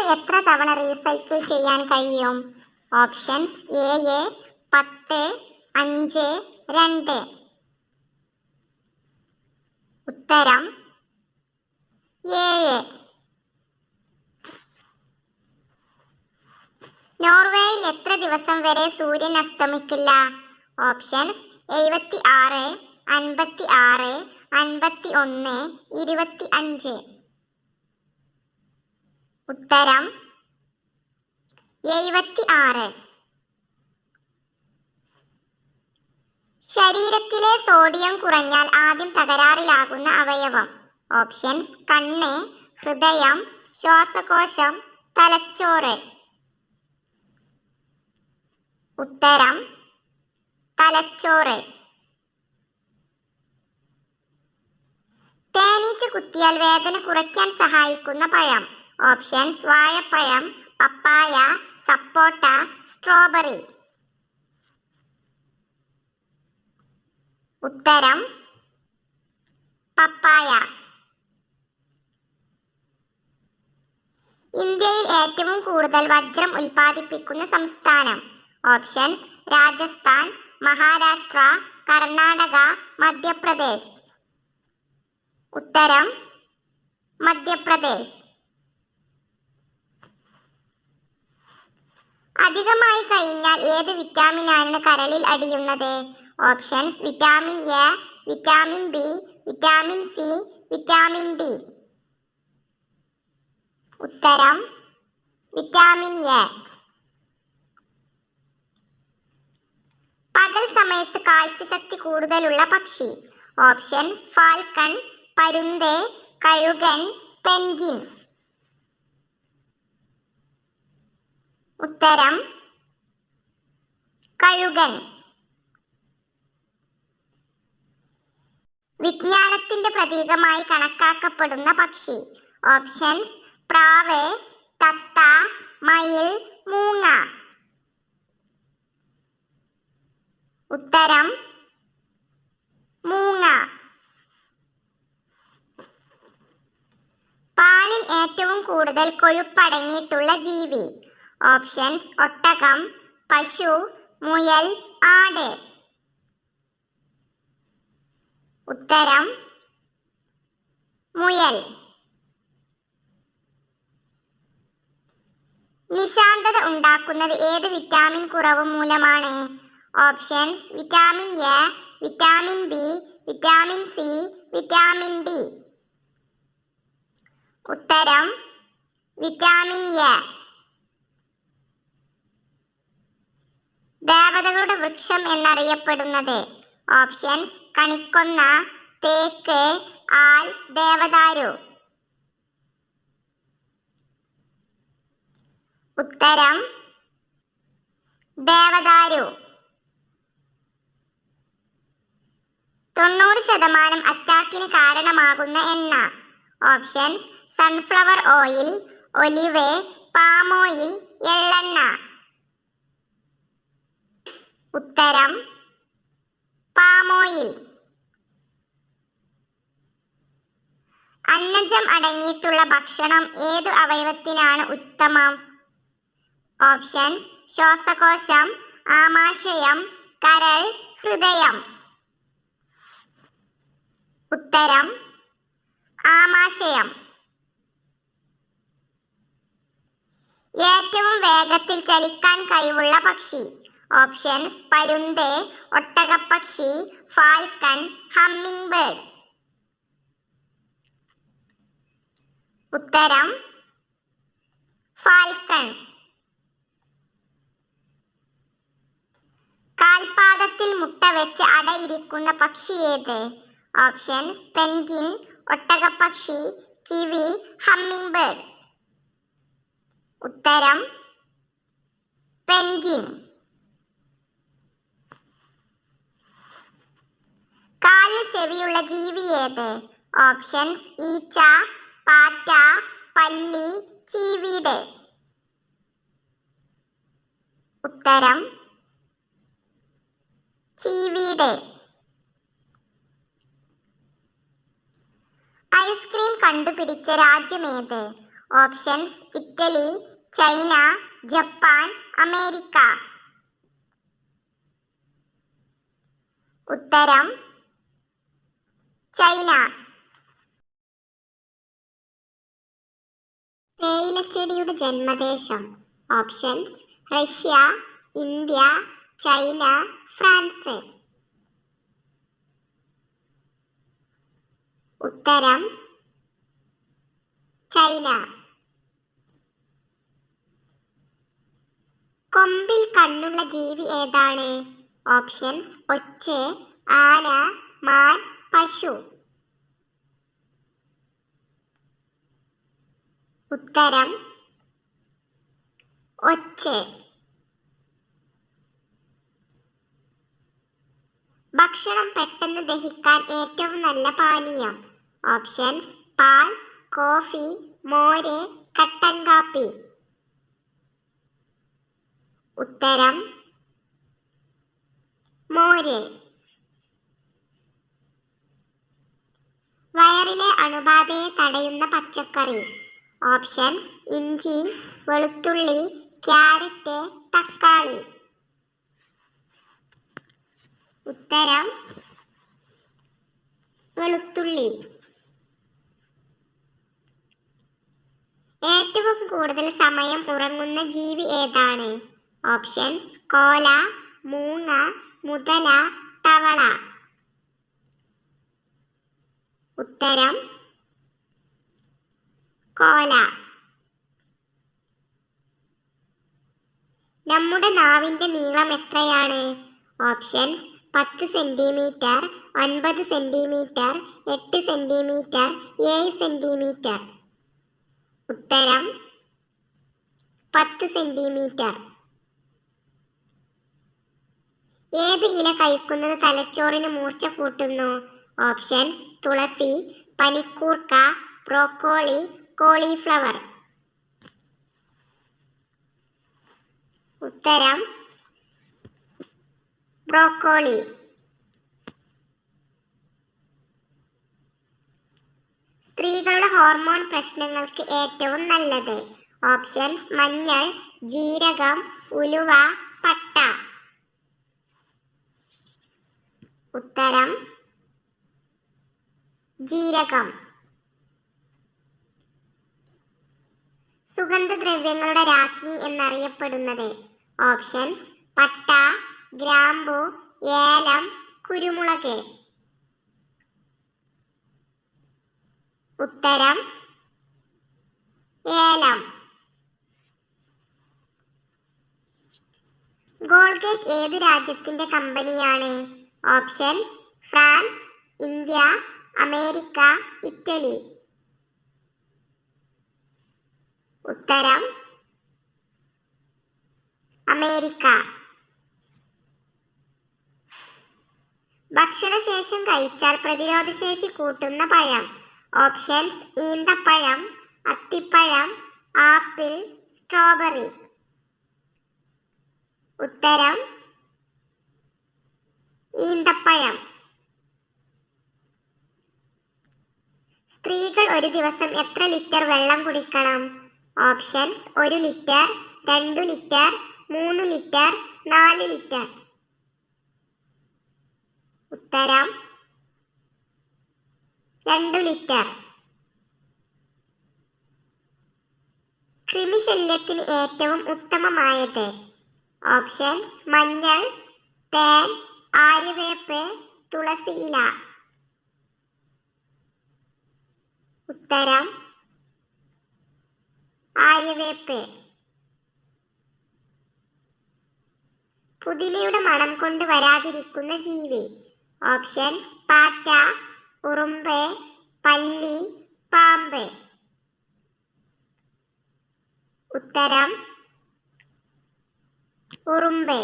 Paper എത്ര തവണ recycle ചെയ്യാൻ കഴിയും? ഓപ്ഷൻസ്: 7, 10, 5, 2. ഉത്തരം 7. നോർവേയിൽ എത്ര ദിവസം വരെ സൂര്യൻ അസ്തമിക്കില്ല? ഓപ്ഷൻസ്: 76, 56, 51, 25. ഉത്തരം 76. ശരീരത്തിലെ സോഡിയം കുറഞ്ഞാൽ ആദ്യം തകരാറിലാകുന്ന അവയവം? ഓപ്ഷൻസ്: കണ്ണ്, ഹൃദയം, ശ്വാസകോശം, തലച്ചോറ്. ഉത്തരം തലച്ചോറ്. തേനീച്ച കുത്തിയാൽ വേദന കുറയ്ക്കാൻ സഹായിക്കുന്ന പഴം? ഓപ്ഷൻസ്: വാഴപ്പഴം, പപ്പായ, സപ്പോട്ട, സ്ട്രോബെറി. ഉത്തരം പപ്പായ. ഇന്ത്യയിൽ ഏറ്റവും കൂടുതൽ വജ്രം ഉൽപ്പാദിപ്പിക്കുന്ന സംസ്ഥാനം? ഓപ്ഷൻസ്: രാജസ്ഥാൻ, മഹാരാഷ്ട്ര, കർണാടക, മധ്യപ്രദേശ്. ഉത്തരം മധ്യപ്രദേശ്. അധികമായി കഴിഞ്ഞാൽ ഏത് വിറ്റാമിനാണ് കരളിൽ അടിയുന്നത്? Options: vitamin A, vitamin B, vitamin C, vitamin D. ഉത്തരം വിറ്റാമിൻ എ. പകൽ സമയത്ത് കാഴ്ചശക്തി കൂടുതലുള്ള പക്ഷി? ഓപ്ഷൻസ്: ഫാൽക്കൺ, പരുന്ത്, കഴുകൻ, പെൻഗ്വിൻ. ഉത്തരം കഴുകൻ. വിജ്ഞാനത്തിന്റെ പ്രതീകമായി കണക്കാക്കപ്പെടുന്ന പക്ഷി? ഓപ്ഷൻസ്: പ്രാവ്, തത്ത, മയിൽ, മൂങ്ങ. ഉത്തരം മൂങ്ങ. പാലിൽ ഏറ്റവും കൂടുതൽ കൊഴുപ്പടങ്ങിയിട്ടുള്ള ജീവി? ഓപ്ഷൻസ്: ഒട്ടകം, പശു, മുയൽ, ആട്. ഉത്തരം മുയൽ. നിശാന്തത ഉണ്ടാക്കുന്നത് ഏത് വിറ്റാമിൻ കുറവ് മൂലമാണ്? Options: vitamin A, vitamin B, vitamin C, vitamin D. ഉത്തരം വിറ്റാമിൻ എ. ദേവതകളുടെ വൃക്ഷം എന്നറിയപ്പെടുന്നത്? ഓപ്ഷൻസ്: കണിക്കൊന്ന, തേക്ക്, ആൽ, ദേവദാരു. ഉത്തരം ദേവദാരു. 90% അറ്റാക്കിന് കാരണമാകുന്ന എണ്ണ? Options: sunflower oil, olive, palm oil, എള്ളെണ്ണ. ഉത്തരം പാം ഓയിൽ. അന്നജം അടങ്ങിയിട്ടുള്ള ഭക്ഷണം ഏതു അവയവത്തിനാണ് ഉത്തമം? ഓപ്ഷൻസ്: ശ്വാസകോശം, ആമാശയം, കരൾ, ഹൃദയം. ഉത്തരം ആമാശയം. ഏറ്റവും വേഗത്തിൽ ചലിക്കാൻ കഴിവുള്ള പക്ഷി? ഓപ്ഷൻസ്: പരുന്ത്, ഒട്ടകപ്പക്ഷി, ഫാൽക്കൺ, ഹമ്മിങ് ബേർഡ്. ഉത്തരം ഫാൽക്കൺ. കാൽപാദത്തിൽ മുട്ട വെച്ച് അടയിരിക്കുന്ന പക്ഷി ഏത്? ഓപ്ഷൻസ്: പെൻഗ്വിൻ, ഒട്ടകപ്പക്ഷി, കിവി, ഹമ്മിങ് ബേർഡ്. ഉത്തരം പെൻഗ്വിൻ. കാലിൽ ചെവിയുള്ള ജീവി ഏത്? ഓപ്ഷൻസ്: ഈച്ച, പാറ്റ, പല്ലി, ചീവീട്. ഉത്തരം ചീവീട്. ഐസ്ക്രീം കണ്ടുപിടിച്ച രാജ്യമേത്? Options Italy, China, Japan, America. ഉത്തരം ചൈന. തേയിലച്ചെടിയുടെ ജന്മദേശം. Options Russia, India, China, France. ഉത്തരം ചൈന. കൊമ്പിൽ കണ്ണുള്ള ജീവി ഏതാണ്? ഓപ്ഷൻസ് ഒച്ച്, ആന, മാൻ, പശു. ഉത്തരം ഒച്ച്. ഭക്ഷണം പെട്ടെന്ന് ദഹിക്കാൻ ഏറ്റവും നല്ല പാനീയം. ഓപ്ഷൻസ് പാൽ, കോഫി, മോര്, കട്ടൻ കാപ്പി. ഉത്തരം മോര്. വയറിലെ അണുബാധയെ തടയുന്ന പച്ചക്കറി. ഓപ്ഷൻസ് ഇഞ്ചി, വെളുത്തുള്ളി, ക്യാരറ്റ്, തക്കാളി. ഉത്തരം വെളുത്തുള്ളി. ഏറ്റവും കൂടുതൽ സമയം ഉറങ്ങുന്ന ജീവി ഏതാണ്? ഓപ്ഷൻസ് കോല, മൂങ്ങ, മുതല, തവള. ഉത്തരം കോല. നമ്മുടെ നാവിന്റെ നീളം എത്രയാണ്? Options 10 centimetre, 9 centimetre, 8 centimetre, 7 centimetre. ഉത്തരം 10 സെന്റിമീറ്റർ. ഏത് ഇല കഴിക്കുന്നത് തലച്ചോറിന് മൂർച്ച കൂട്ടുന്നു? ഓപ്ഷൻസ് തുളസി, പനിക്കൂർക്ക, ബ്രോക്കോളി, കോളിഫ്ലവർ. ഉത്തരം ബ്രോക്കോളി. സ്ത്രീകളുടെ ഹോർമോൺ പ്രശ്നങ്ങൾക്ക് ഏറ്റവും നല്ലത്. ഓപ്ഷൻസ് മഞ്ഞൾ, ജീരകം, ഉലുവ, പട്ട. ഉത്തരം ജീരകം. സുഗന്ധദ്രവ്യങ്ങളുടെ രാജ്ഞി എന്നറിയപ്പെടുന്നത്. ഓപ്ഷൻസ് പട്ട, ഗ്രാമ്പു, ഏലം, കുരുമുളക്. ഉത്തരം ഏലം. ഗോൾഗേറ്റ് ഏത് രാജ്യത്തിന്റെ കമ്പനിയാണ്? Options France, India, America, Italy. ഉത്തരം അമേരിക്ക. ഭക്ഷണശേഷം കഴിച്ചാൽ പ്രതിരോധശേഷി കൂട്ടുന്ന പഴം. ഓപ്ഷൻസ് ഈന്തപ്പഴം, അത്തിപ്പഴം, ആപ്പിൾ, സ്ട്രോബെറി. ഉത്തരം ഈന്തപ്പഴം. സ്ത്രീകൾ ഒരു ദിവസം എത്ര ലിറ്റർ വെള്ളം കുടിക്കണം? Options 1 litre, 2 litre, 3 litre, 4 litre. ഉത്തരം 2 ലിറ്റർ. കൃമിശല്യത്തിന് ഏറ്റവും ഉത്തമമായത്. ഓപ്ഷൻസ് മഞ്ഞൾ, തേൻ, ആര്യവേപ്പ്, തുളസി ഇല. ഉത്തരം ആര്യവേപ്പ്. പുതിനയുടെ മണം കൊണ്ട് വരാതിരിക്കുന്ന ജീവി. ഓപ്ഷൻസ് പാറ്റ, ഉറുമ്പ്, പല്ലി, പാമ്പ്. ഉത്തരം ഉറുമ്പ്.